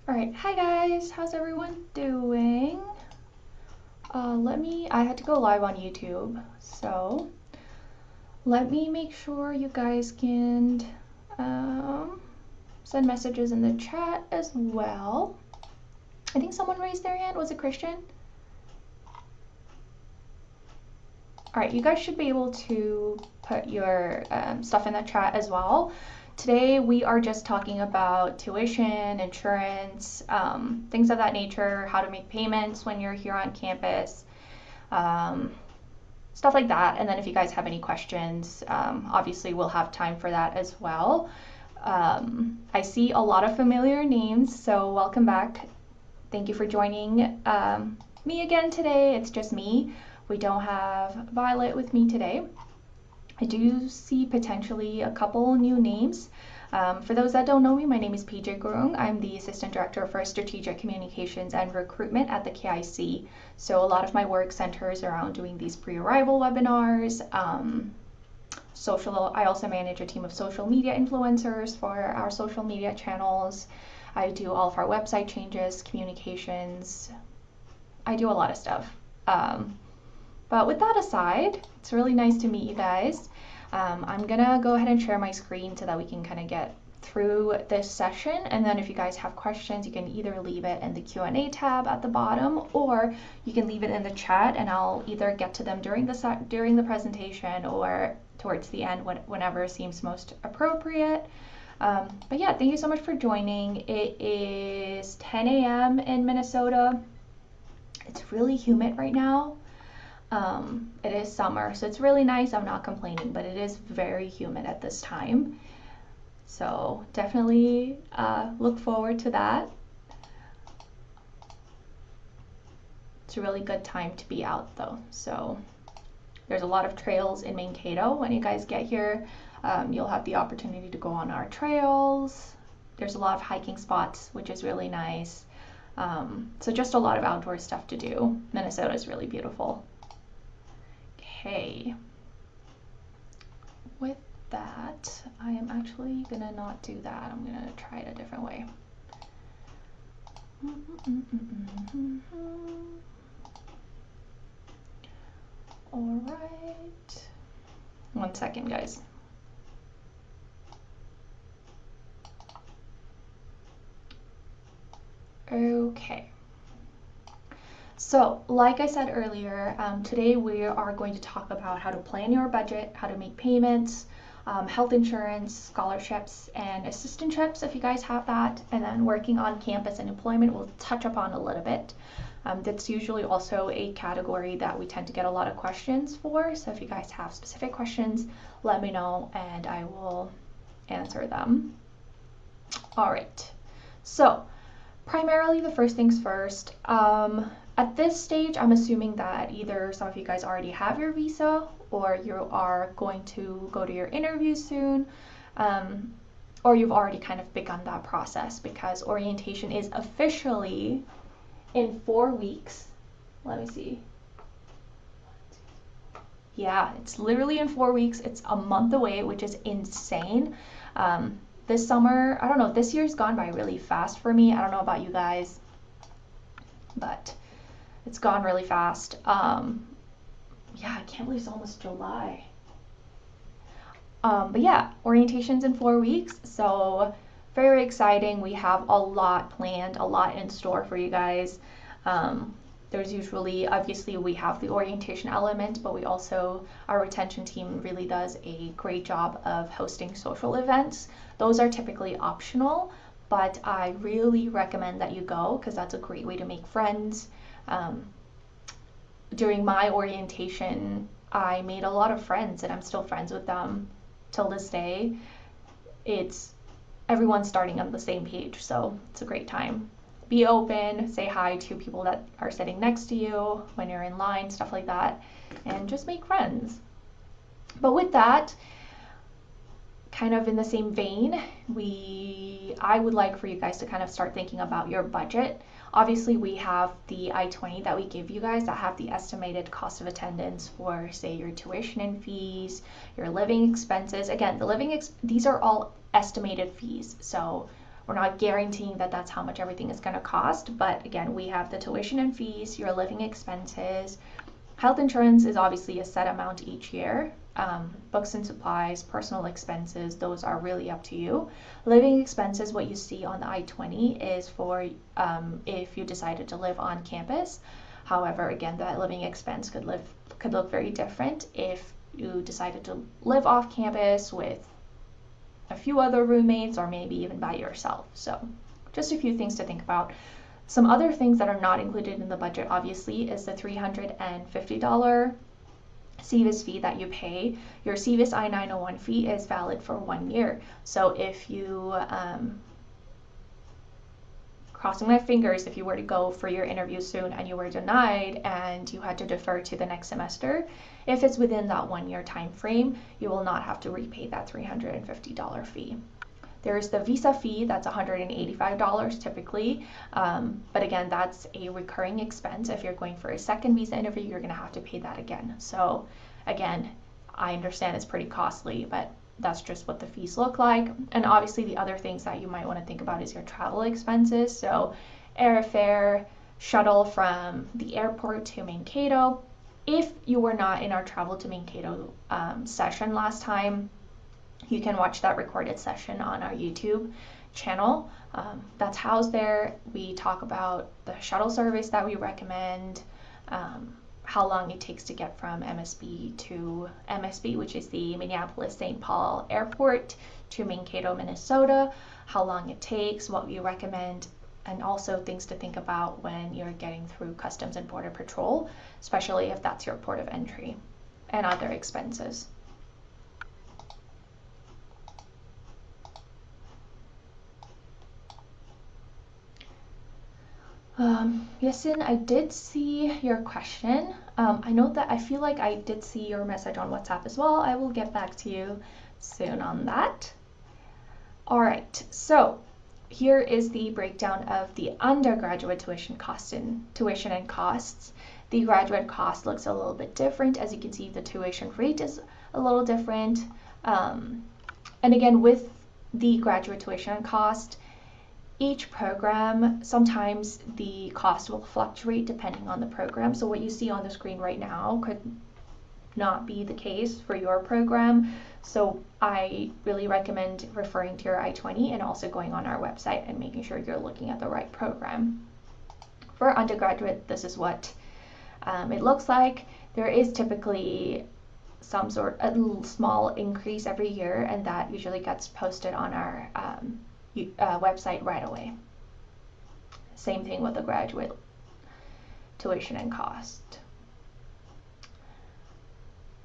All right, hi guys, how's everyone doing? I had to go live on YouTube, so let me make sure you guys can send messages in the chat as well. I think someone raised their hand. Was it Christian? All right, you guys should be able to put your stuff in the chat as well. Today we are just talking about tuition, insurance, things of that nature, how to make payments when you're here on campus, stuff like that. And then if you guys have any questions, obviously we'll have time for that as well. I see a lot of familiar names, so welcome back. Thank you for joining me again today. It's just me. We don't have Violet with me today. I do see potentially a couple new names. For those that don't know me, my name is PJ Gurung. I'm the Assistant Director for Strategic Communications and Recruitment at the KIC. So a lot of my work centers around doing these pre-arrival webinars. I also manage a team of social media influencers for our social media channels. I do all of our website changes, communications. I do a lot of stuff. But with that aside, it's really nice to meet you guys. I'm gonna go ahead and share my screen so that we can kind of get through this session, and then if you guys have questions, you can either leave it in the Q&A tab at the bottom, or you can leave it in the chat and I'll either get to them during the presentation or towards the end, whenever seems most appropriate. But yeah, thank you so much for joining. It is 10 a.m. in Minnesota. It's really humid right now. It is summer, so it's really nice. I'm not complaining, but it is very humid at this time. So definitely look forward to that. It's a really good time to be out though. So there's a lot of trails in Mankato. When you guys get here, you'll have the opportunity to go on our trails. There's a lot of hiking spots, which is really nice. So just a lot of outdoor stuff to do. Minnesota is really beautiful. Okay, with that, I am actually gonna not do that. I'm gonna try it a different way. All right, 1 second, guys. Okay. So, like I said earlier, today we are going to talk about how to plan your budget, how to make payments, health insurance, scholarships, and assistantships if you guys have that, and then working on campus and employment we'll touch upon a little bit. That's usually also a category that we tend to get a lot of questions for, so if you guys have specific questions, let me know and I will answer them. All right, so primarily the first things first. At this stage, I'm assuming that either some of you guys already have your visa or you are going to go to your interview soon, or you've already kind of begun that process because orientation is officially in 4 weeks. Let me see. Yeah, it's literally in 4 weeks. It's a month away, which is insane. This summer, I don't know, this year's gone by really fast for me. I don't know about you guys, but it's gone really fast. Yeah, I can't believe it's almost July. But yeah, orientation's in 4 weeks, so very exciting. We have a lot planned, a lot in store for you guys. There's usually, obviously we have the orientation element, but we also, our retention team really does a great job of hosting social events. Those are typically optional, but I really recommend that you go because that's a great way to make friends. During my orientation, I made a lot of friends and I'm still friends with them till this day. Everyone's starting on the same page, so it's a great time. Be open, say hi to people that are sitting next to you when you're in line, stuff like that, and just make friends. But with that, kind of in the same vein, I would like for you guys to kind of start thinking about your budget. Obviously, we have the I-20 that we give you guys that have the estimated cost of attendance for, say, your tuition and fees, your living expenses. Again, these are all estimated fees. So We're not guaranteeing that that's how much everything is going to cost, but again, we have the tuition and fees, your living expenses. Health insurance is obviously a set amount each year. Books and supplies, personal expenses, those are really up to you. Living expenses, what you see on the I-20 is for if you decided to live on campus. However, again, that living expense could look very different if you decided to live off campus with a few other roommates or maybe even by yourself. So just a few things to think about. Some other things that are not included in the budget, obviously, is the $350 CVIS fee that you pay. Your CVIS I-901 fee is valid for 1 year. So if you, crossing my fingers, if you were to go for your interview soon and you were denied and you had to defer to the next semester, if it's within that 1 year time frame, you will not have to repay that $350 fee. There's the visa fee, that's $185 typically, but again, that's a recurring expense. If you're going for a second visa interview, you're gonna have to pay that again. So again, I understand it's pretty costly, but that's just what the fees look like. And obviously the other things that you might wanna think about is your travel expenses. So airfare, shuttle from the airport to Mankato. If you were not in our travel to Mankato session last time, you can watch that recorded session on our YouTube channel. That's housed there. We talk about the shuttle service that we recommend, how long it takes to get from MSB to MSB, which is the Minneapolis-St. Paul Airport, to Mankato, Minnesota, how long it takes, what we recommend, and also things to think about when you're getting through Customs and Border Patrol, especially if that's your port of entry, and other expenses. Yasin, I did see your question. I know that I feel like I did see your message on WhatsApp as well. I will get back to you soon on that. All right, so here is the breakdown of the undergraduate tuition and costs. The graduate cost looks a little bit different. As you can see, the tuition rate is a little different. And again, with the graduate tuition cost, each program, sometimes the cost will fluctuate depending on the program. So what you see on the screen right now could not be the case for your program. So I really recommend referring to your I-20 and also going on our website and making sure you're looking at the right program. For undergraduate, this is what it looks like. There is typically some sort of small increase every year, and that usually gets posted on our website right away. Same thing with the graduate tuition and cost.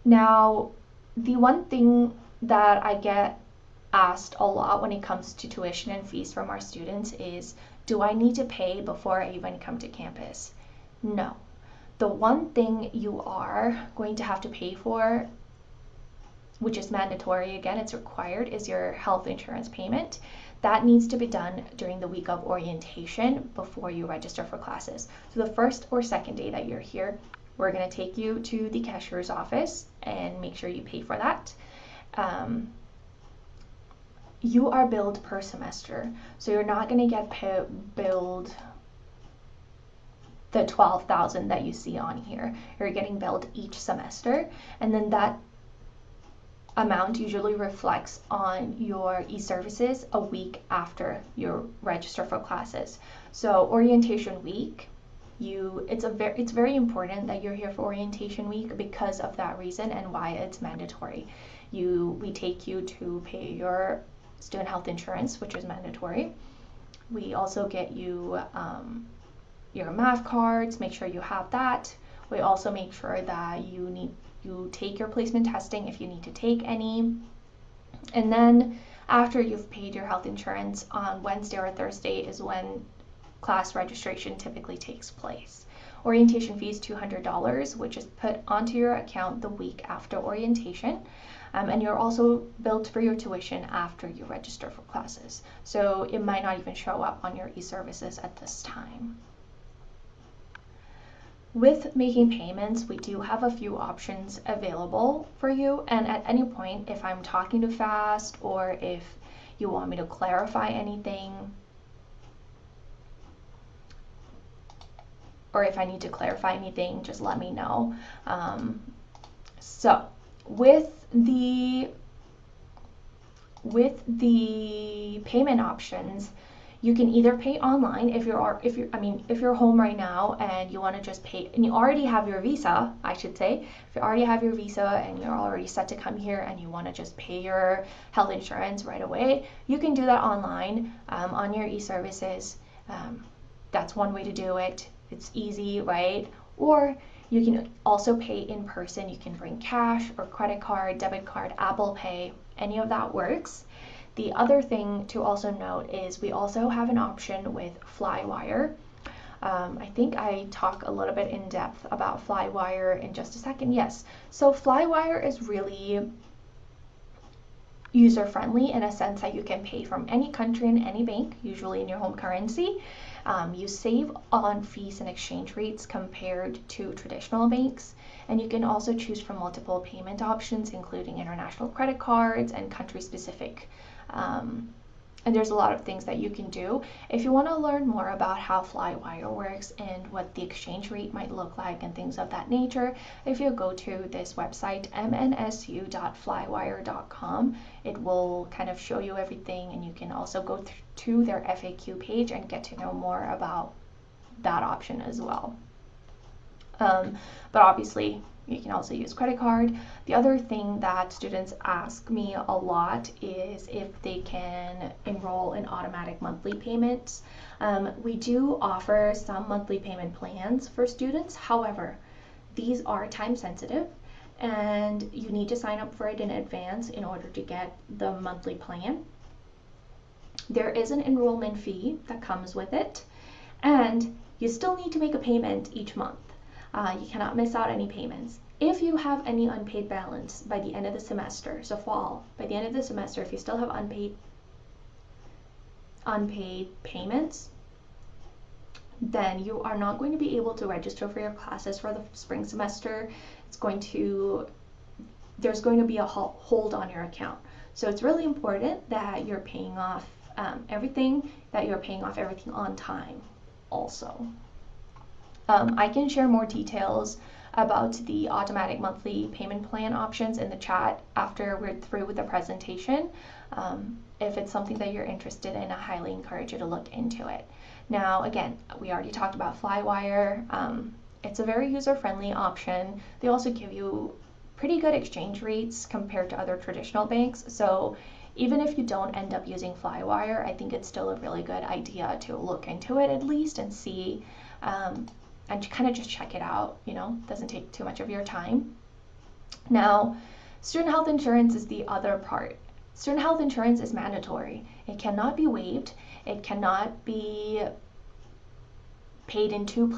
Now, the one thing that I get asked a lot when it comes to tuition and fees from our students is, do I need to pay before I even come to campus? No. The one thing you are going to have to pay for, which is mandatory, again, it's required, is your health insurance payment. That needs to be done during the week of orientation before you register for classes. So the first or second day that you're here, we're going to take you to the cashier's office and make sure you pay for that. You are billed per semester, so you're not going to get billed the $12,000 that you see on here. You're getting billed each semester, and then that amount usually reflects on your e-services a week after you register for classes. So orientation week, it's very important that you're here for orientation week because of that reason and why it's mandatory. We take you to pay your student health insurance, which is mandatory. We also get you your math cards, make sure you have that. We also make sure that you take your placement testing if you need to take any. And then after you've paid your health insurance, on Wednesday or Thursday is when class registration typically takes place. Orientation fee is $200, which is put onto your account the week after orientation. And you're also billed for your tuition after you register for classes. So it might not even show up on your e-services at this time. With making payments, we do have a few options available for you, and at any point, if I'm talking too fast or if you want me to clarify anything, or if I need to clarify anything, just let me know. So with the payment options, you can either pay online if you're home right now and you want to just pay, and you already have your visa, I should say. If you already have your visa and you're already set to come here and you want to just pay your health insurance right away, you can do that online on your e-services. That's one way to do it. It's easy, right? Or you can also pay in person. You can bring cash or credit card, debit card, Apple Pay, any of that works. The other thing to also note is we also have an option with Flywire. I think I talk a little bit in depth about Flywire in just a second. Yes, so Flywire is really user-friendly in a sense that you can pay from any country and any bank, usually in your home currency. You save on fees and exchange rates compared to traditional banks, and you can also choose from multiple payment options, including international credit cards and country-specific. And there's a lot of things that you can do. If you want to learn more about how Flywire works and what the exchange rate might look like and things of that nature, if you go to this website, mnsu.flywire.com, it will kind of show you everything, and you can also go to their FAQ page and get to know more about that option as well. But obviously, you can also use credit card. The other thing that students ask me a lot is if they can enroll in automatic monthly payments. We do offer some monthly payment plans for students. However, these are time sensitive and you need to sign up for it in advance in order to get the monthly plan. There is an enrollment fee that comes with it, and you still need to make a payment each month. You cannot miss out any payments. If you have any unpaid balance by the end of the semester, so fall, by the end of the semester, if you still have unpaid payments, then you are not going to be able to register for your classes for the spring semester. There's going to be a hold on your account. So it's really important that you're paying off everything on time also. I can share more details about the automatic monthly payment plan options in the chat after we're through with the presentation. If it's something that you're interested in, I highly encourage you to look into it. Now, again, we already talked about Flywire. It's a very user-friendly option. They also give you pretty good exchange rates compared to other traditional banks. So even if you don't end up using Flywire, I think it's still a really good idea to look into it at least and see, and kind of just check it out, doesn't take too much of your time. Now, student health insurance is the other part. Student health insurance is mandatory. It cannot be waived. It cannot be paid in two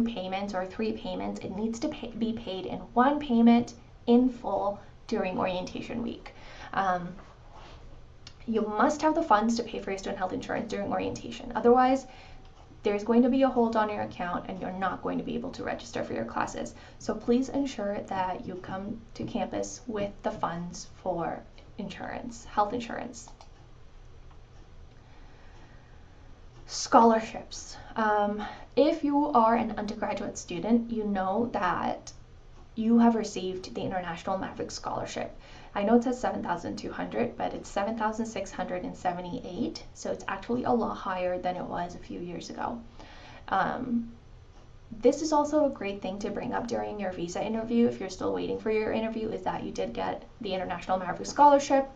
payments or 3 payments. It needs to be paid in one payment in full during orientation week. You must have the funds to pay for your student health insurance during orientation. Otherwise, there's going to be a hold on your account and you're not going to be able to register for your classes. So please ensure that you come to campus with the funds for insurance, health insurance. Scholarships. If you are an undergraduate student, you know that you have received the International Maverick Scholarship. I know it says 7,200, but it's 7,678, so it's actually a lot higher than it was a few years ago. This is also a great thing to bring up during your visa interview if you're still waiting for your interview, is that you did get the International Maverick Scholarship,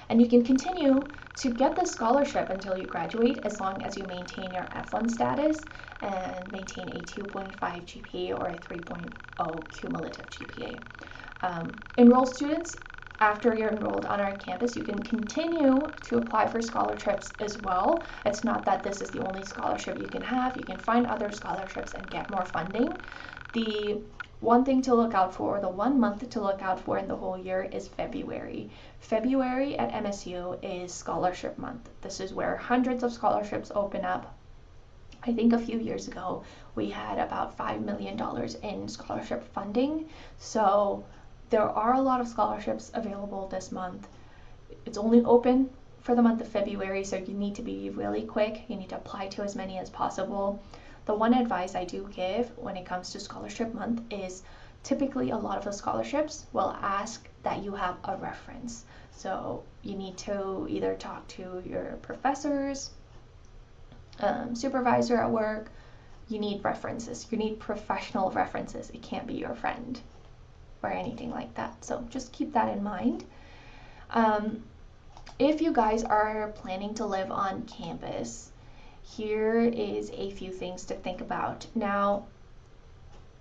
and you can continue to get this scholarship until you graduate as long as you maintain your F1 status and maintain a 2.5 GPA or a 3.0 cumulative GPA. Enrolled students, after you're enrolled on our campus, you can continue to apply for scholarships as well. It's not that this is the only scholarship you can have. You can find other scholarships and get more funding. The one thing to look out for, the 1 month to look out for in the whole year is February. February at MSU is scholarship month. This is where hundreds of scholarships open up. I think a few years ago, we had about $5 million in scholarship funding. So there are a lot of scholarships available this month. It's only open for the month of February, so you need to be really quick. You need to apply to as many as possible. The one advice I do give when it comes to scholarship month is typically a lot of the scholarships will ask that you have a reference. So you need to either talk to your professors, supervisor at work. You need references. You need professional references. It can't be your friend or anything like that. So just keep that in mind. If you guys are planning to live on campus, here is a few things to think about. Now,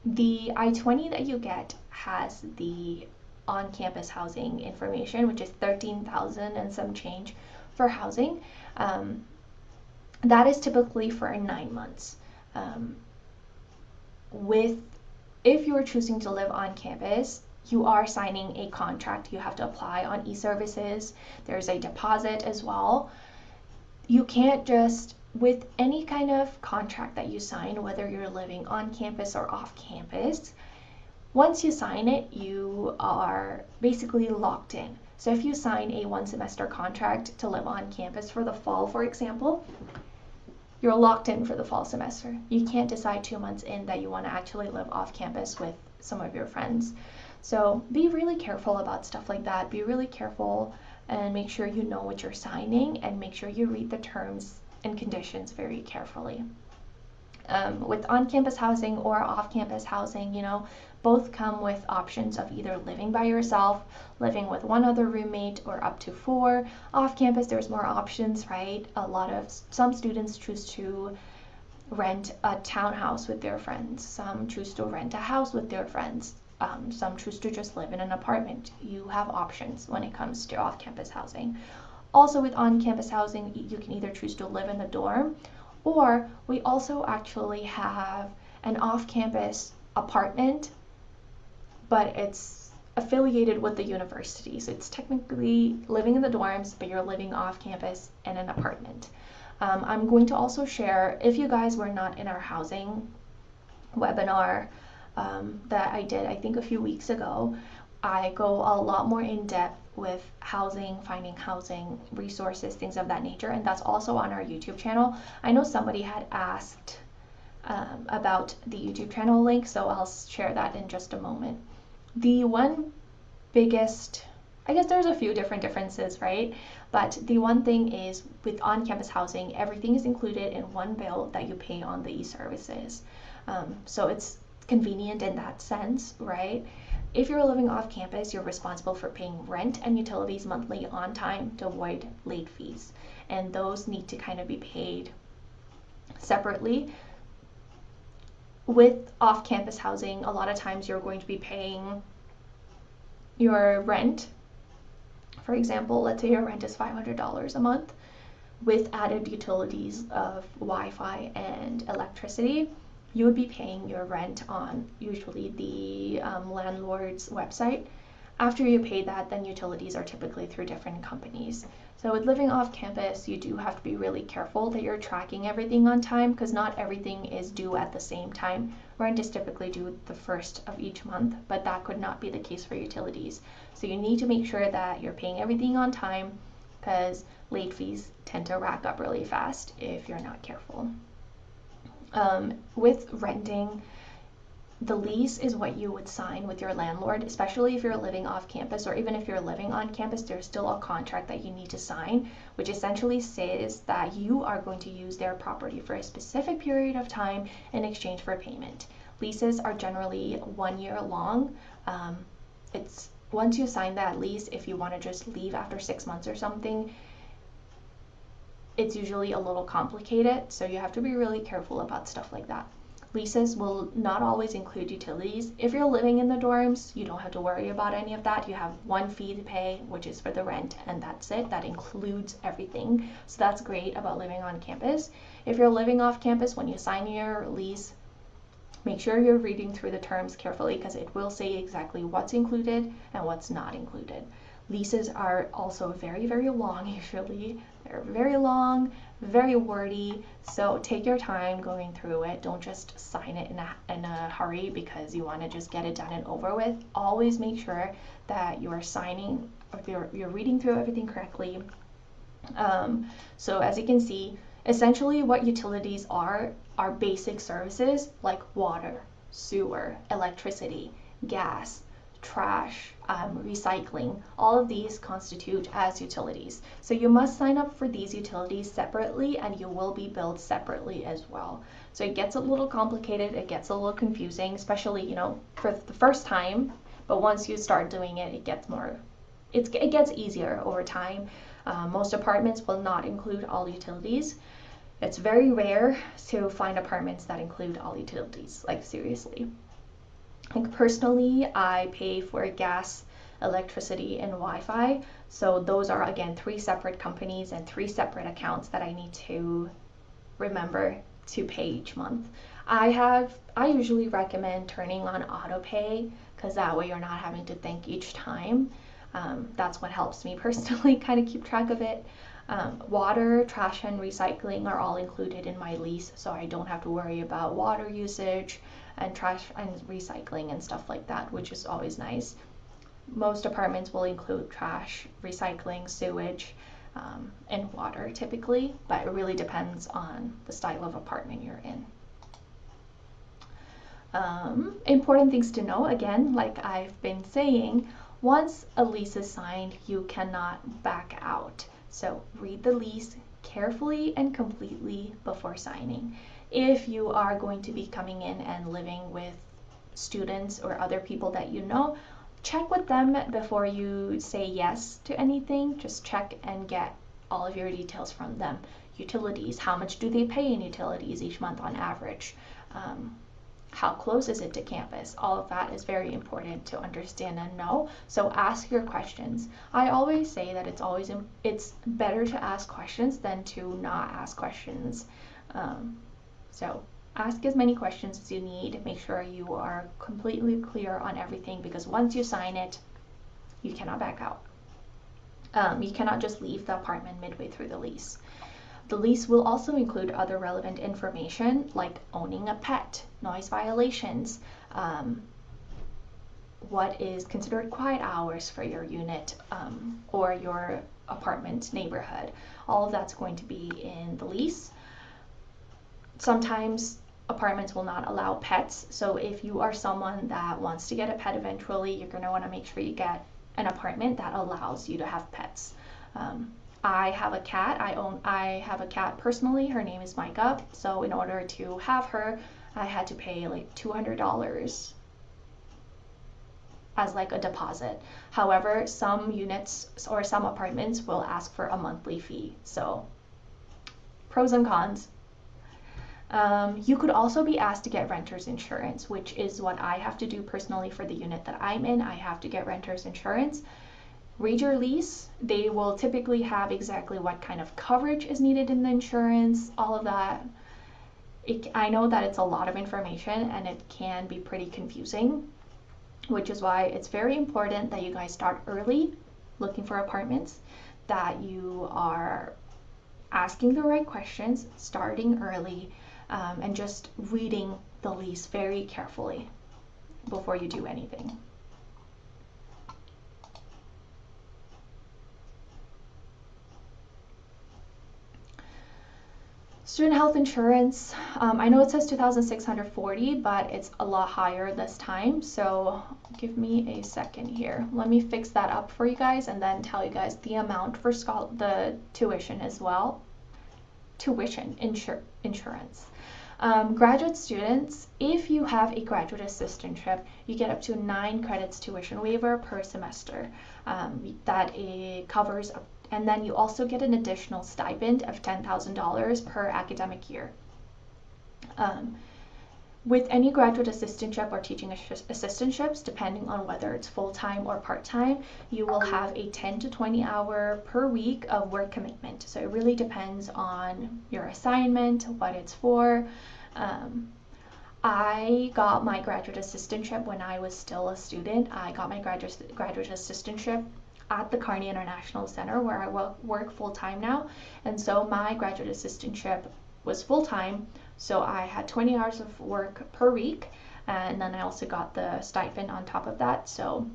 the I-20 that you get has the on-campus housing information, which is $13,000 and some change for housing. That is typically for 9 months. If you are choosing to live on campus, you are signing a contract. You have to apply on e-services. There's a deposit as well. You can't just, with any kind of contract that you sign, whether you're living on campus or off campus, once you sign it, you are basically locked in. So if you sign a 1-semester contract to live on campus for the fall, for example, you're locked in for the fall semester. You can't decide 2 months in that you want to actually live off campus with some of your friends. So be really careful about stuff like that. Be really careful and make sure you know what you're signing, and make sure you read the terms and conditions very carefully. With on-campus housing or off-campus housing, both come with options of either living by yourself, living with one other roommate, or up to 4. Off-campus, there's more options, right? Some students choose to rent a townhouse with their friends. Some choose to rent a house with their friends. Some choose to just live in an apartment. You have options when it comes to off-campus housing. Also, with on-campus housing, you can either choose to live in the dorm, or we also actually have an off-campus apartment, but it's affiliated with the university. So it's technically living in the dorms, but you're living off campus in an apartment. I'm going to also share, if you guys were not in our housing webinar that I did, I think a few weeks ago, I go a lot more in depth with housing, finding housing, resources, things of that nature, and that's also on our YouTube channel. I know somebody had asked about the YouTube channel link, so I'll share that in just a moment. The one biggest, I guess there's a few differences, right? But the one thing is, with on-campus housing, everything is included in one bill that you pay on the e-services. So it's convenient in that sense, right? If you're living off campus, you're responsible for paying rent and utilities monthly on time to avoid late fees. And those need to kind of be paid separately. With off-campus housing, a lot of times you're going to be paying your rent. For example, let's say your rent is $500 a month with added utilities of Wi-Fi and electricity. You would be paying your rent on usually the landlord's website. After you pay that, then utilities are typically through different companies. So with living off campus, you do have to be really careful that you're tracking everything on time, because not everything is due at the same time. Rent is typically due the first of each month, but that could not be the case for utilities. So you need to make sure that you're paying everything on time, because late fees tend to rack up really fast if you're not careful. With renting, the lease is what you would sign with your landlord, especially if you're living off campus, or even if you're living on campus, there's still a contract that you need to sign, which essentially says that you are going to use their property for a specific period of time in exchange for payment. Leases are generally 1 year long. It's once you sign that lease, if you want to just leave after 6 months or something, it's usually a little complicated, so you have to be really careful about stuff like that. Leases will not always include utilities. If you're living in the dorms, you don't have to worry about any of that. You have one fee to pay, which is for the rent, and that's it. That includes everything. So that's great about living on campus. If you're living off campus, when you sign your lease, make sure you're reading through the terms carefully, because it will say exactly what's included and what's not included. Leases are also very, very long usually. They're very long, very wordy, so take your time going through it. Don't just sign it in a hurry because you want to just get it done and over with. Always make sure that you're signing, or you're reading through everything correctly, So as you can see, essentially what utilities are basic services like water, sewer, electricity, gas, trash, recycling. All of these constitute as utilities. So you must sign up for these utilities separately, and you will be billed separately as well. So it gets a little complicated, it gets a little confusing, especially, for the first time, but once you start doing it, it gets easier over time. Most apartments will not include all utilities. It's very rare to find apartments that include all utilities, like seriously. Like personally, I pay for gas, electricity, and Wi-Fi. So those are again 3 separate companies and 3 separate accounts that I need to remember to pay each month. I usually recommend turning on auto pay because that way you're not having to think each time. That's what helps me personally kind of keep track of it. Water, trash, and recycling are all included in my lease, so I don't have to worry about water usage and trash and recycling and stuff like that, which is always nice. Most apartments will include trash, recycling, sewage, and water typically, but it really depends on the style of apartment you're in. Important things to know, again, like I've been saying, once a lease is signed, you cannot back out. So read the lease carefully and completely before signing. If you are going to be coming in and living with students or other people that you know, check with them before you say yes to anything. Just check and get all of your details from them. Utilities, how much do they pay in utilities each month on average? How close is it to campus? All of that is very important to understand and know. So ask your questions. I always say that it's better to ask questions than to not ask questions. So ask as many questions as you need. Make sure you are completely clear on everything, because once you sign it, you cannot back out. You cannot just leave the apartment midway through the lease. The lease will also include other relevant information like owning a pet, noise violations, what is considered quiet hours for your unit or your apartment neighborhood. All of that's going to be in the lease. Sometimes apartments will not allow pets, so if you are someone that wants to get a pet eventually, you're going to want to make sure you get an apartment that allows you to have pets. I have a cat. I have a cat personally. Her name is Micah. So in order to have her, I had to pay like $200 as like a deposit. However, some units or some apartments will ask for a monthly fee. So pros and cons. You could also be asked to get renter's insurance, which is what I have to do personally for the unit that I'm in. I have to get renter's insurance. Read your lease. They will typically have exactly what kind of coverage is needed in the insurance, all of that. I know that it's a lot of information and it can be pretty confusing, which is why it's very important that you guys start early looking for apartments, that you are asking the right questions, starting early, and just reading the lease very carefully before you do anything. Student health insurance, I know it says 2,640, but it's a lot higher this time, so give me a second here. Let me fix that up for you guys and then tell you guys the amount for the tuition as well. Tuition insurance. Graduate students, if you have a graduate assistantship, you get up to 9 credits tuition waiver per semester. That covers up. And then you also get an additional stipend of $10,000 per academic year. With any graduate assistantship or teaching assistantships, depending on whether it's full-time or part-time, you will have a 10 to 20 hour per week of work commitment. So it really depends on your assignment, what it's for. I got my graduate assistantship when I was still a student. I got my graduate assistantship at the Kearney International Center, where I work full-time now, and so my graduate assistantship was full-time, so I had 20 hours of work per week, and then I also got the stipend on top of that. So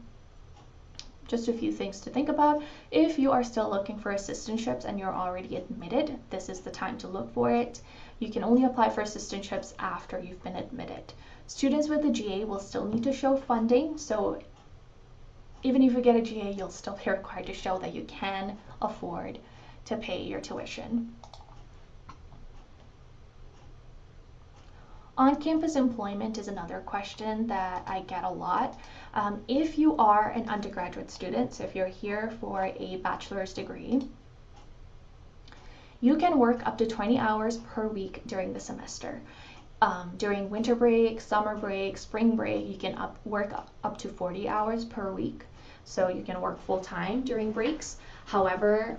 just a few things to think about. If you are still looking for assistantships and you're already admitted, this is the time to look for it. You can only apply for assistantships after you've been admitted. Students with a GA will still need to show funding, so even if you get a GA, you'll still be required to show that you can afford to pay your tuition. On-campus employment is another question that I get a lot. If you are an undergraduate student, so if you're here for a bachelor's degree, you can work up to 20 hours per week during the semester. During winter break, summer break, spring break, you can work up to 40 hours per week. So you can work full-time during breaks. However,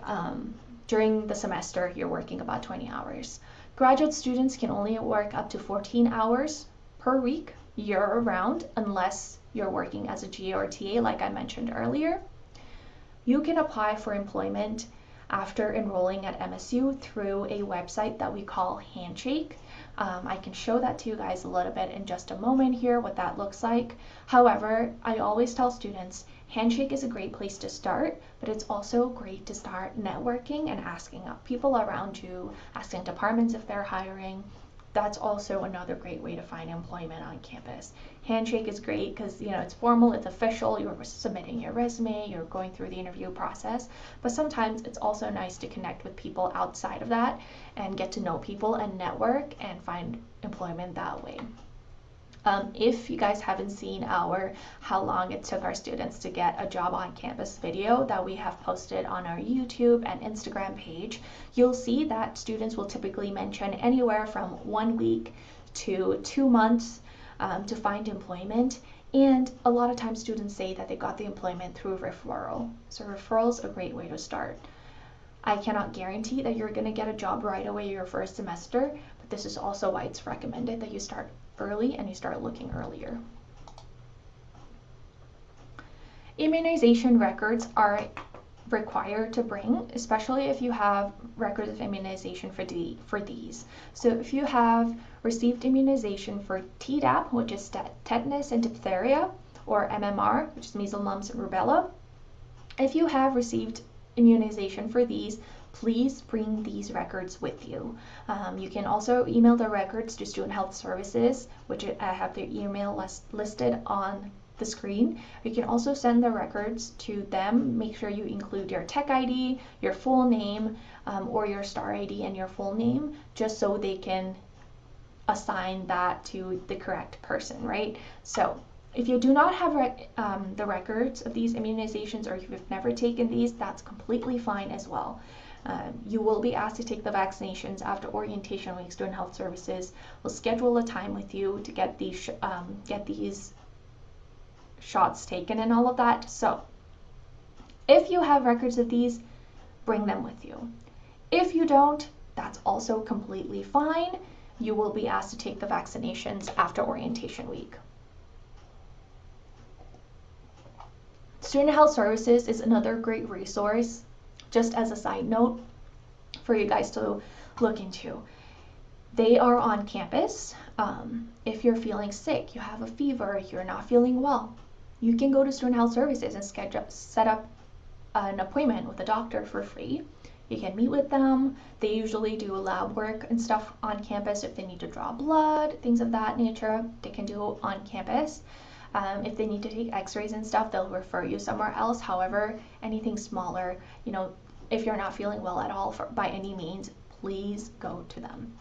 during the semester, you're working about 20 hours. Graduate students can only work up to 14 hours per week year-round unless you're working as a GA or TA, like I mentioned earlier. You can apply for employment after enrolling at MSU through a website that we call Handshake. I can show that to you guys a little bit in just a moment here, what that looks like. However, I always tell students, Handshake is a great place to start, but it's also great to start networking and asking people around you, asking departments if they're hiring. That's also another great way to find employment on campus. Handshake is great because it's formal, it's official, you're submitting your resume, you're going through the interview process, but sometimes it's also nice to connect with people outside of that and get to know people and network and find employment that way. If you guys haven't seen our how long it took our students to get a job on campus video that we have posted on our YouTube and Instagram page, you'll see that students will typically mention anywhere from 1 week to 2 months to find employment. And a lot of times students say that they got the employment through referral. So referral is a great way to start. I cannot guarantee that you're going to get a job right away your first semester, but this is also why it's recommended that you start early and you start looking earlier. Immunization records are required to bring, especially if you have records of immunization for these. So if you have received immunization for Tdap, which is tetanus and diphtheria, or MMR, which is measles, mumps, and rubella, if you have received immunization for these, please bring these records with you. You can also email the records to Student Health Services, which I have their email listed on the screen. You can also send the records to them. Make sure you include your tech ID, your full name, or your star ID and your full name, just so they can assign that to the correct person, right? So if you do not have the records of these immunizations, or if you've never taken these, that's completely fine as well. You will be asked to take the vaccinations after orientation week. Student Health Services will schedule a time with you to get these shots taken and all of that. So if you have records of these, bring them with you. If you don't, that's also completely fine. You will be asked to take the vaccinations after orientation week. Student Health Services is another great resource, just as a side note, for you guys to look into. They are on campus. If you're feeling sick, you have a fever, you're not feeling well, you can go to Student Health Services and set up an appointment with a doctor for free. You can meet with them. They usually do lab work and stuff on campus. If they need to draw blood, things of that nature, they can do on campus. If they need to take x-rays and stuff, they'll refer you somewhere else. However, anything smaller, if you're not feeling well at all by any means, please go to them.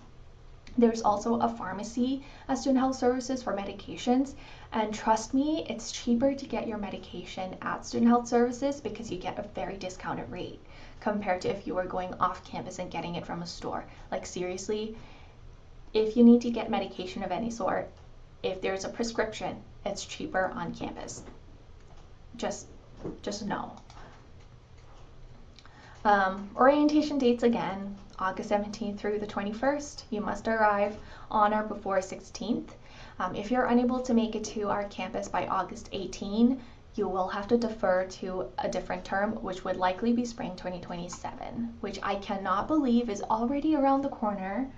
There's also a pharmacy at Student Health Services for medications, and trust me, it's cheaper to get your medication at Student Health Services because you get a very discounted rate compared to if you were going off campus and getting it from a store. Like seriously, if you need to get medication of any sort, if there's a prescription, it's cheaper on campus. Just know. Orientation dates again, August 17th through the 21st. You must arrive on or before 16th. If you're unable to make it to our campus by August 18, you will have to defer to a different term, which would likely be spring 2027, which I cannot believe is already around the corner.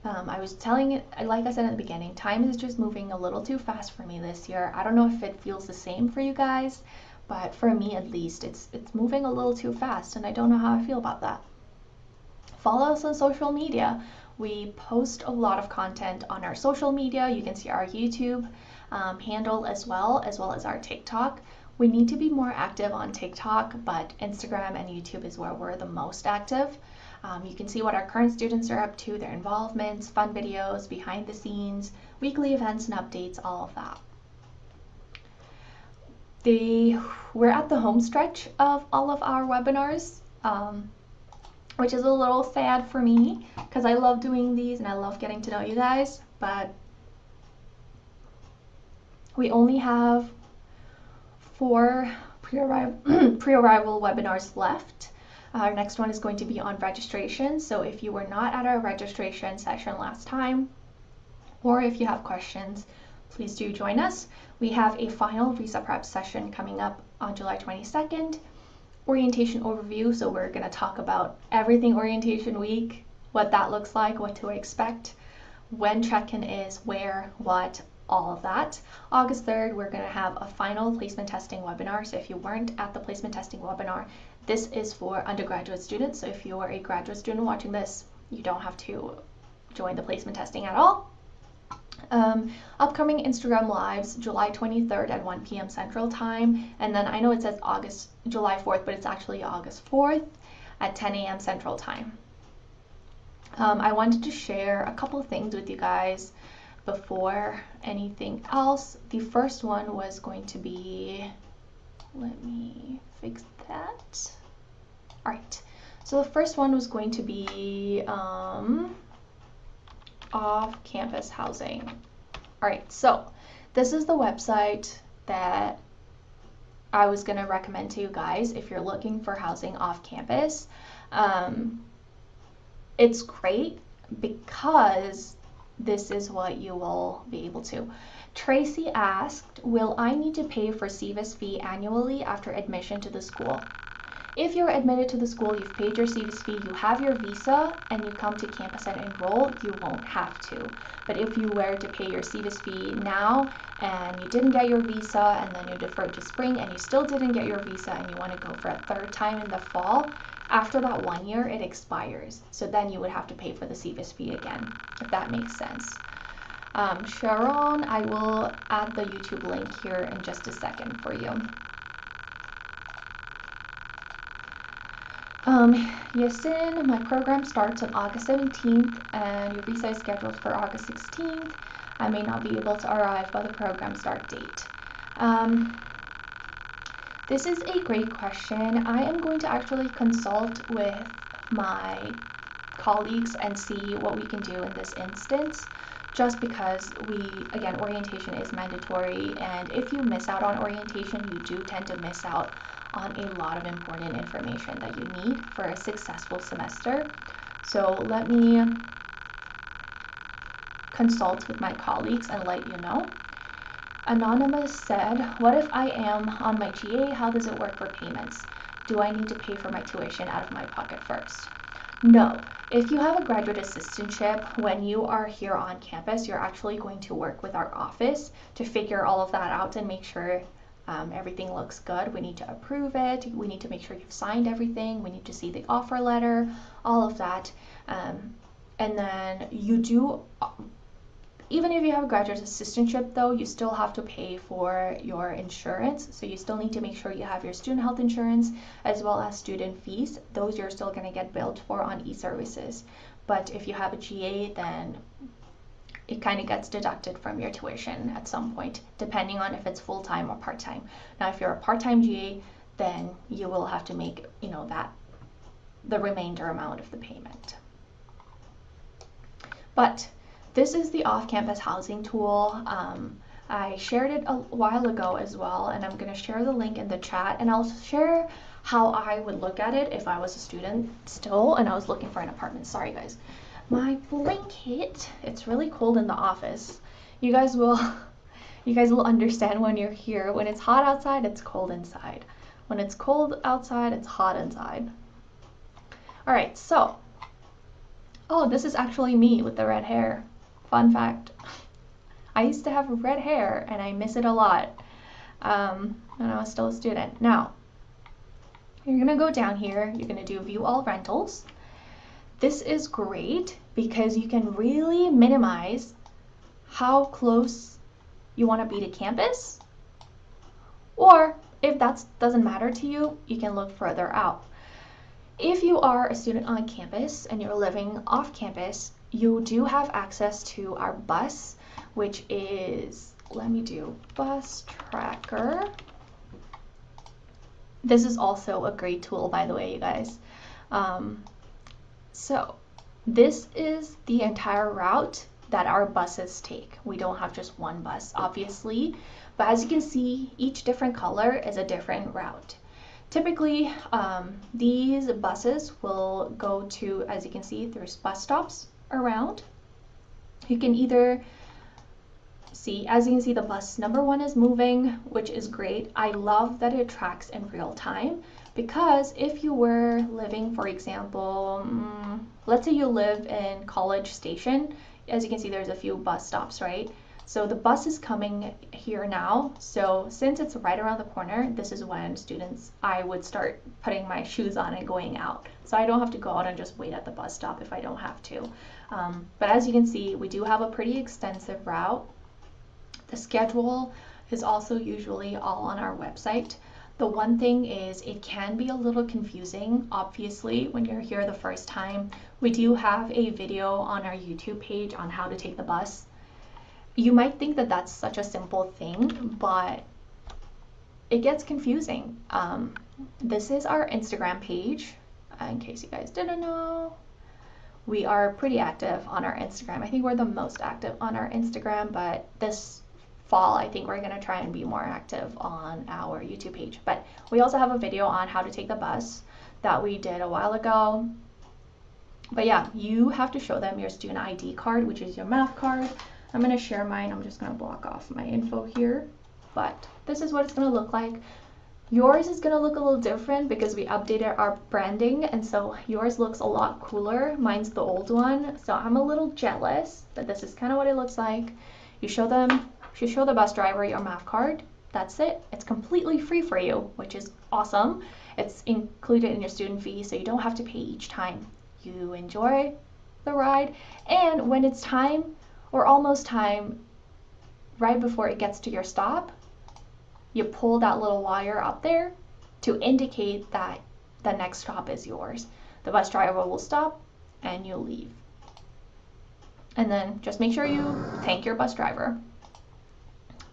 I was telling it, like I said at the beginning, time is just moving a little too fast for me this year. I don't know if it feels the same for you guys, but for me at least, it's moving a little too fast, and I don't know how I feel about that. Follow us on social media. We post a lot of content on our social media. You can see our YouTube handle as well as our TikTok. We need to be more active on TikTok, but Instagram and YouTube is where we're the most active. You can see what our current students are up to, their involvements, fun videos, behind the scenes, weekly events and updates, all of that. We're at the home stretch of all of our webinars, which is a little sad for me because I love doing these and I love getting to know you guys, but we only have 4 pre-arrival webinars left. Our next one is going to be on registration, so if you were not at our registration session last time, or if you have questions, please do join us. We have a final visa prep session coming up on July 22nd. Orientation overview, so we're going to talk about everything orientation week, what that looks like, what to expect, when check-in is, where, what, all of that. August 3rd, we're going to have a final placement testing webinar. So if you weren't at the placement testing webinar, this is for undergraduate students. So if you are a graduate student watching this, you don't have to join the placement testing at all. Upcoming Instagram lives, July 23rd at 1 p.m. Central Time. And then I know it says July 4th, but it's actually August 4th at 10 a.m. Central Time. I wanted to share a couple of things with you guys before anything else. The first one was going to be, let me fix that. All right, so the first one was going to be off-campus housing. All right, so this is the website that I was going to recommend to you guys if you're looking for housing off campus. It's great because this is what you will be able to. Tracy asked, will I need to pay for CVIS fee annually after admission to the school? If you're admitted to the school, you've paid your CVIS fee, you have your visa, and you come to campus and enroll, you won't have to. But if you were to pay your CVIS fee now and you didn't get your visa and then you deferred to spring and you still didn't get your visa and you want to go for a third time in the fall, after that 1 year it expires. So then you would have to pay for the CVIS fee again, if that makes sense. Sharon, I will add the YouTube link here in just a second for you. Yasin, my program starts on August 17th and your visa is scheduled for August 16th. I may not be able to arrive by the program start date. This is a great question. I am going to actually consult with my colleagues and see what we can do in this instance, just because again, orientation is mandatory, and if you miss out on orientation, you do tend to miss out on a lot of important information that you need for a successful semester. So let me consult with my colleagues and let you know. Anonymous said, what if I am on my GA? How does it work for payments? Do I need to pay for my tuition out of my pocket first? No. If you have a graduate assistantship, when you are here on campus, you're actually going to work with our office to figure all of that out and make sure everything looks good. We need to approve it. We need to make sure you've signed everything. We need to see the offer letter, all of that. And then you do, even if you have a graduate assistantship though, you still have to pay for your insurance. So you still need to make sure you have your student health insurance as well as student fees. Those you're still going to get billed for on e-services. But if you have a GA, then it kind of gets deducted from your tuition at some point, depending on if it's full-time or part-time. Now, if you're a part-time GA, then you will have to make, the remainder amount of the payment. But this is the off-campus housing tool. I shared it a while ago as well, and I'm going to share the link in the chat, and I'll share how I would look at it if I was a student still and I was looking for an apartment. Sorry, guys. My blanket, it's really cold in the office. You guys will understand when you're here. When it's hot outside, it's cold inside. When it's cold outside, it's hot inside. All right, so, oh, this is actually me with the red hair. Fun fact. I used to have red hair and I miss it a lot. and I was still a student. Now, you're going to go down here, you're going to do view all rentals. This is great because you can really minimize how close you want to be to campus, or if that doesn't matter to you, you can look further out. If you are a student on campus and you're living off campus, you do have access to our bus, which is, let me do bus tracker. This is also a great tool, by the way, you guys. So this is the entire route that our buses take. We don't have just one bus, obviously, but as you can see, each different color is a different route. Typically, these buses will go to, as you can see, there's bus stops around. You can either see, as you can see, the bus number 1 is moving, which is great. I love that it tracks in real time, because if you were living, for example, let's say you live in College Station, as you can see, there's a few bus stops, right? So the bus is coming here now. So since it's right around the corner, this is when I would start putting my shoes on and going out. So I don't have to go out and just wait at the bus stop if I don't have to. But as you can see, we do have a pretty extensive route. The schedule is also usually all on our website. The one thing is it can be a little confusing, obviously, when you're here the first time. We do have a video on our YouTube page on how to take the bus. You might think that that's such a simple thing, but it gets confusing. This is our Instagram page, in case you guys didn't know. We are pretty active on our Instagram. I think we're the most active on our Instagram, but this fall, I think we're going to try and be more active on our YouTube page. But we also have a video on how to take the bus that we did a while ago. But yeah, you have to show them your student ID card, which is your math card. I'm going to share mine. I'm just going to block off my info here. But this is what it's going to look like. Yours is going to look a little different because we updated our branding, and so yours looks a lot cooler. Mine's the old one, so I'm a little jealous, but this is kind of what it looks like. You show the bus driver your math card. That's it. It's completely free for you, which is awesome. It's included in your student fee, so you don't have to pay each time. You enjoy the ride, and when it's time, or almost time, right before it gets to your stop, you pull that little wire up there to indicate that the next stop is yours. The bus driver will stop and you'll leave. And then just make sure you thank your bus driver.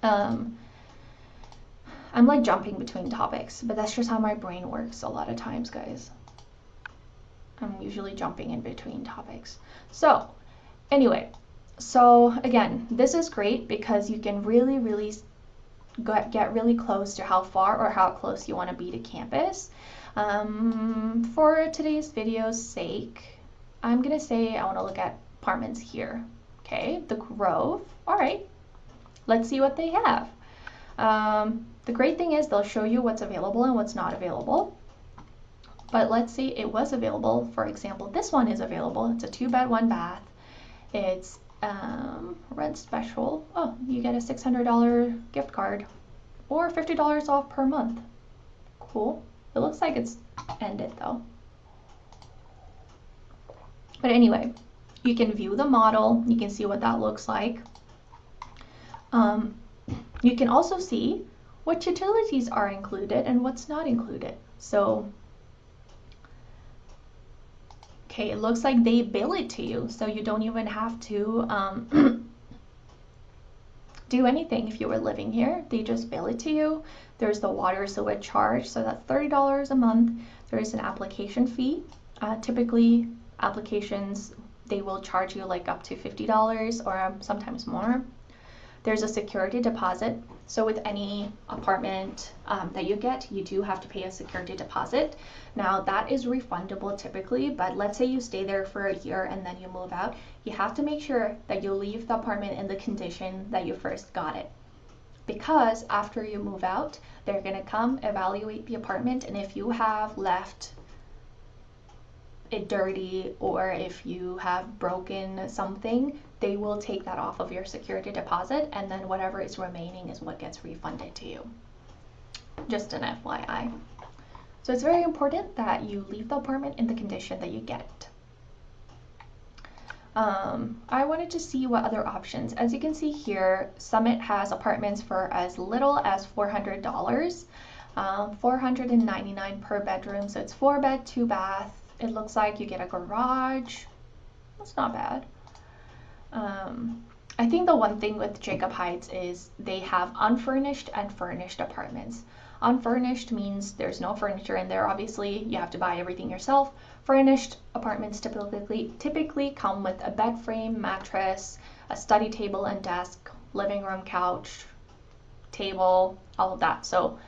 I'm like jumping between topics, but that's just how my brain works a lot of times, guys. I'm usually jumping in between topics. So anyway, so again, this is great because you can really get really close to how far or how close you want to be to campus. For today's video's sake, I'm gonna say I want to look at apartments here. Okay, the Grove. All right, let's see what they have. The great thing is they'll show you what's available and what's not available. But let's say it was available. For example, this one is available. It's a 2-bed, 1-bath. It's rent special. Oh, you get a $600 gift card or $50 off per month. Cool. It looks like it's ended though. But anyway, you can view the model. You can see what that looks like. You can also see what utilities are included and what's not included. So okay, it looks like they bill it to you, so you don't even have to do anything if you were living here. They just bill it to you. There's the water sewer charge, so that's $30 a month. There is an application fee. Typically, applications, they will charge you like up to $50 or sometimes more. There's a security deposit. So with any apartment that you get, you do have to pay a security deposit. Now that is refundable typically, but let's say you stay there for a year and then you move out, you have to make sure that you leave the apartment in the condition that you first got it. Because after you move out, they're gonna come evaluate the apartment, and if you have left it dirty or if you have broken something, they will take that off of your security deposit, and then whatever is remaining is what gets refunded to you. Just an FYI. So it's very important that you leave the apartment in the condition that you get it. I wanted to see what other options. As you can see here, Summit has apartments for as little as $400, $499 per bedroom. So it's 4 bed, 2 bath. It looks like you get a garage. That's not bad. I think the one thing with Jacob Heights is they have unfurnished and furnished apartments. Unfurnished means there's no furniture in there. Obviously, you have to buy everything yourself. Furnished apartments typically come with a bed frame, mattress, a study table and desk, living room, couch, table, all of that. So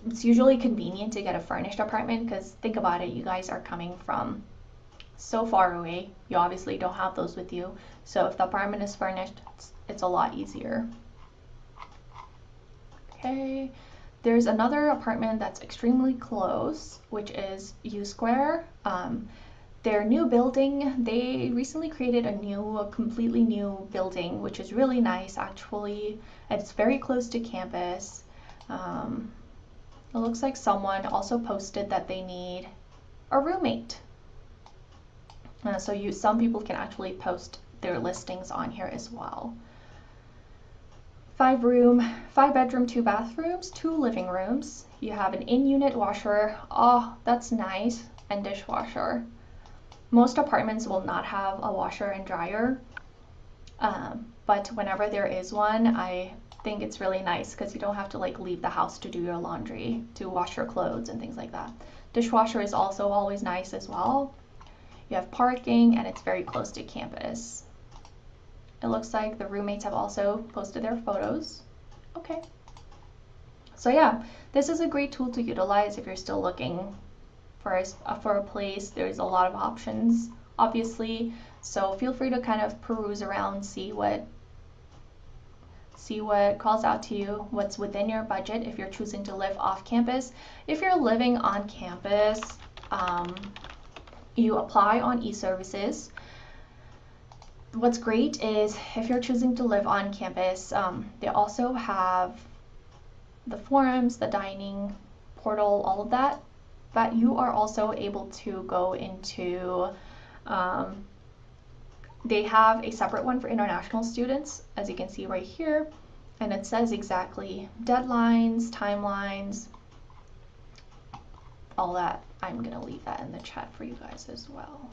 it's usually convenient to get a furnished apartment because think about it, you guys are coming from so far away. You obviously don't have those with you. So if the apartment is furnished, it's a lot easier. Okay. There's another apartment that's extremely close, which is U Square. Their new building, they recently created a completely new building, which is really nice actually. It's very close to campus. It looks like someone also posted that they need a roommate. So some people can actually post their listings on here as well. 5 bedroom, 2 bathrooms, 2 living rooms. You have an in-unit washer. Oh, that's nice. And dishwasher. Most apartments will not have a washer and dryer. But whenever there is one, I think it's really nice because you don't have to leave the house to do your laundry, to wash your clothes and things like that. Dishwasher is also always nice as well. You have parking and it's very close to campus. It looks like the roommates have also posted their photos. Okay. So yeah, this is a great tool to utilize if you're still looking for a place. There's a lot of options, obviously. So feel free to kind of peruse around, see what calls out to you, what's within your budget if you're choosing to live off campus. If you're living on campus, you apply on e-services. What's great is if you're choosing to live on campus, they also have the forums, the dining portal, all of that, but you are also able to go into, they have a separate one for international students, as you can see right here, and it says exactly deadlines, timelines, all that. I'm going to leave that in the chat for you guys as well.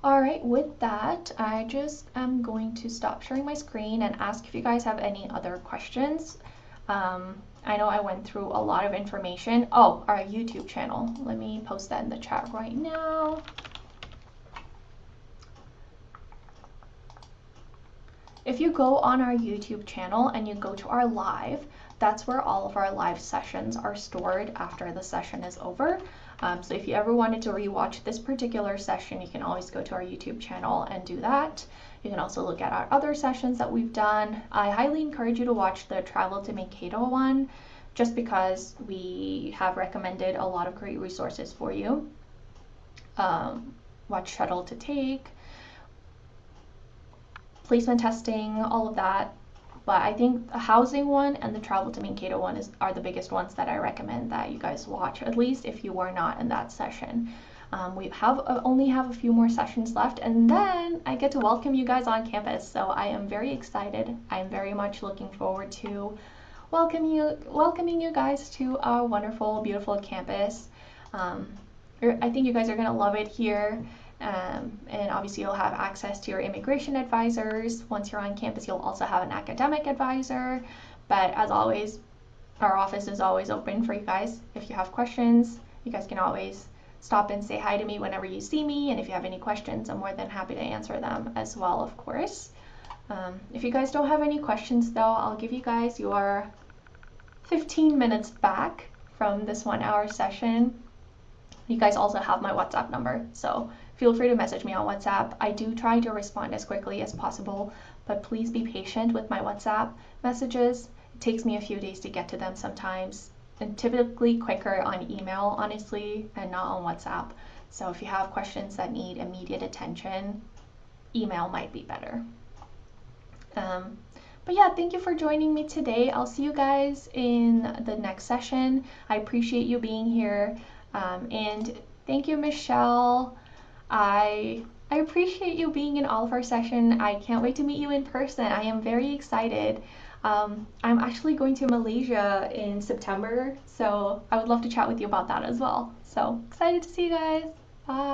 Alright, with that, I just am going to stop sharing my screen and ask if you guys have any other questions. I know I went through a lot of information. Oh, our YouTube channel. Let me post that in the chat right now. If you go on our YouTube channel and you go to our live, that's where all of our live sessions are stored after the session is over. So if you ever wanted to rewatch this particular session, you can always go to our YouTube channel and do that. You can also look at our other sessions that we've done. I highly encourage you to watch the Travel to Mankato one, just because we have recommended a lot of great resources for you. What shuttle to take, placement testing, all of that. But I think the housing one and the Travel to Mankato one are the biggest ones that I recommend that you guys watch, at least if you were not in that session. We only have a few more sessions left, and then I get to welcome you guys on campus. So I am very excited. I am very much looking forward to welcoming you guys to our wonderful, beautiful campus. I think you guys are going to love it here. And obviously you'll have access to your immigration advisors. Once you're on campus, you'll also have an academic advisor. But as always, our office is always open for you guys. If you have questions, you guys can always stop and say hi to me whenever you see me. And if you have any questions, I'm more than happy to answer them as well, of course. If you guys don't have any questions though, I'll give you guys your 15 minutes back from this 1-hour session. You guys also have my WhatsApp number, so feel free to message me on WhatsApp. I do try to respond as quickly as possible, but please be patient with my WhatsApp messages. It takes me a few days to get to them sometimes, and typically quicker on email, honestly, and not on WhatsApp. So if you have questions that need immediate attention, email might be better. But yeah, thank you for joining me today. I'll see you guys in the next session. I appreciate you being here. And thank you, Michelle. I appreciate you being in all of our session. I can't wait to meet you in person. I am very excited. I'm actually going to Malaysia in September, so I would love to chat with you about that as well. So excited to see you guys. Bye.